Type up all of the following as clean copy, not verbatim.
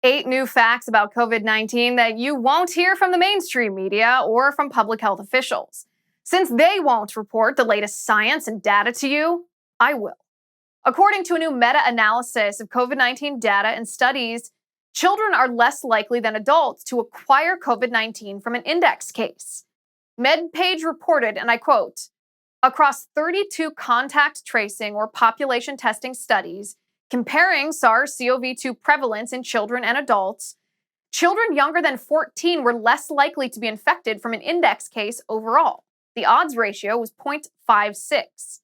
8 new facts about COVID-19 that you won't hear from the mainstream media or from public health officials. Since they won't report the latest science and data to you, I will. According to a new meta-analysis of COVID-19 data and studies, children are less likely than adults to acquire COVID-19 from an index case. MedPage reported, and I quote, across 32 contact tracing or population testing studies, comparing SARS-CoV-2 prevalence in children and adults, children younger than 14 were less likely to be infected from an index case overall. The odds ratio was 0.56.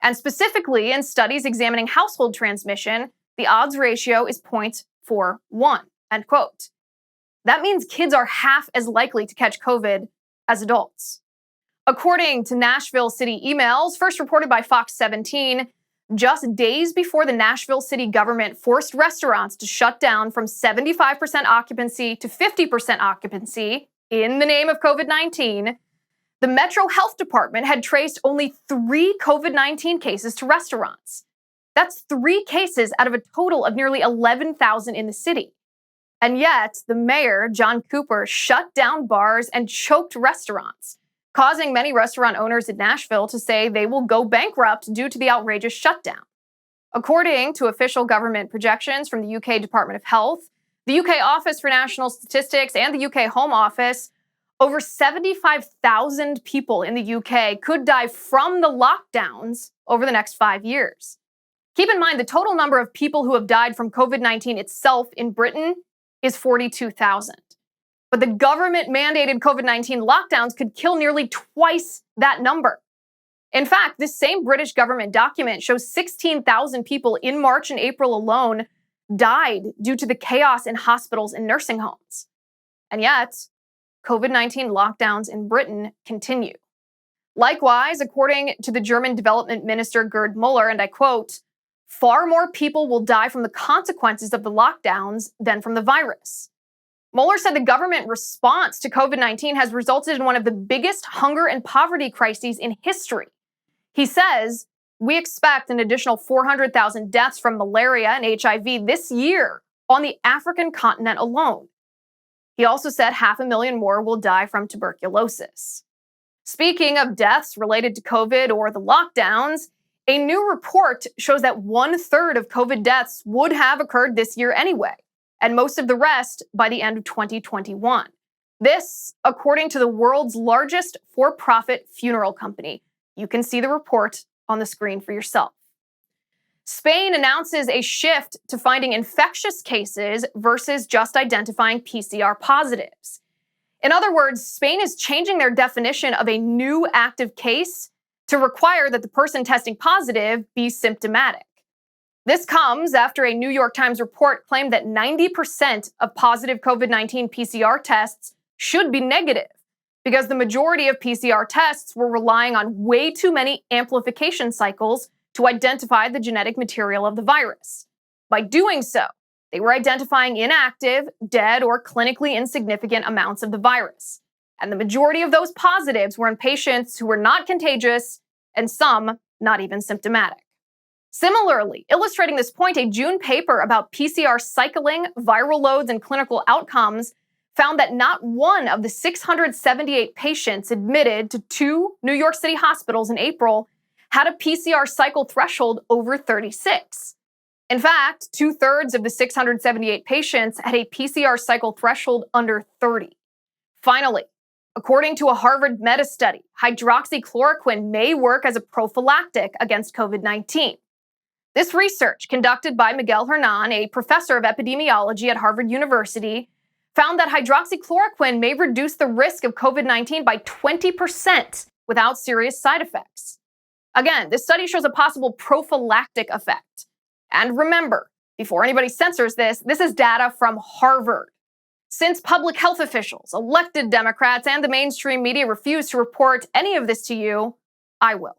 And specifically in studies examining household transmission, the odds ratio is 0.41, end quote. That means kids are half as likely to catch COVID as adults. According to Nashville City emails, first reported by Fox 17, just days before the Nashville city government forced restaurants to shut down from 75% occupancy to 50% occupancy in the name of COVID-19, the Metro Health Department had traced only 3 COVID-19 cases to restaurants. That's 3 cases out of a total of nearly 11,000 in the city. And yet, the mayor, John Cooper, shut down bars and choked restaurants, causing many restaurant owners in Nashville to say they will go bankrupt due to the outrageous shutdown. According to official government projections from the UK Department of Health, the UK Office for National Statistics, and the UK Home Office, over 75,000 people in the UK could die from the lockdowns over the next 5 years. Keep in mind, the total number of people who have died from COVID-19 itself in Britain is 42,000. But the government-mandated COVID-19 lockdowns could kill nearly twice that number. In fact, this same British government document shows 16,000 people in March and April alone died due to the chaos in hospitals and nursing homes. And yet, COVID-19 lockdowns in Britain continue. Likewise, according to the German development minister Gerd Müller, and I quote, far more people will die from the consequences of the lockdowns than from the virus. Müller said the government response to COVID-19 has resulted in one of the biggest hunger and poverty crises in history. He says, we expect an additional 400,000 deaths from malaria and HIV this year on the African continent alone. He also said 500,000 more will die from tuberculosis. Speaking of deaths related to COVID or the lockdowns, a new report shows that 1/3 of COVID deaths would have occurred this year anyway, and most of the rest by the end of 2021. This, according to the world's largest for-profit funeral company. You can see the report on the screen for yourself. Spain announces a shift to finding infectious cases versus just identifying PCR positives. In other words, Spain is changing their definition of a new active case to require that the person testing positive be symptomatic. This comes after a New York Times report claimed that 90% of positive COVID-19 PCR tests should be negative because the majority of PCR tests were relying on way too many amplification cycles to identify the genetic material of the virus. By doing so, they were identifying inactive, dead, or clinically insignificant amounts of the virus. And the majority of those positives were in patients who were not contagious and some not even symptomatic. Similarly, illustrating this point, a June paper about PCR cycling, viral loads, and clinical outcomes found that not one of the 678 patients admitted to 2 New York City hospitals in April had a PCR cycle threshold over 36. In fact, 2/3 of the 678 patients had a PCR cycle threshold under 30. Finally, according to a Harvard meta-study, hydroxychloroquine may work as a prophylactic against COVID-19. This research, conducted by Miguel Hernan, a professor of epidemiology at Harvard University, found that hydroxychloroquine may reduce the risk of COVID-19 by 20% without serious side effects. Again, this study shows a possible prophylactic effect. And remember, before anybody censors this is data from Harvard. Since public health officials, elected Democrats, and the mainstream media refuse to report any of this to you, I will.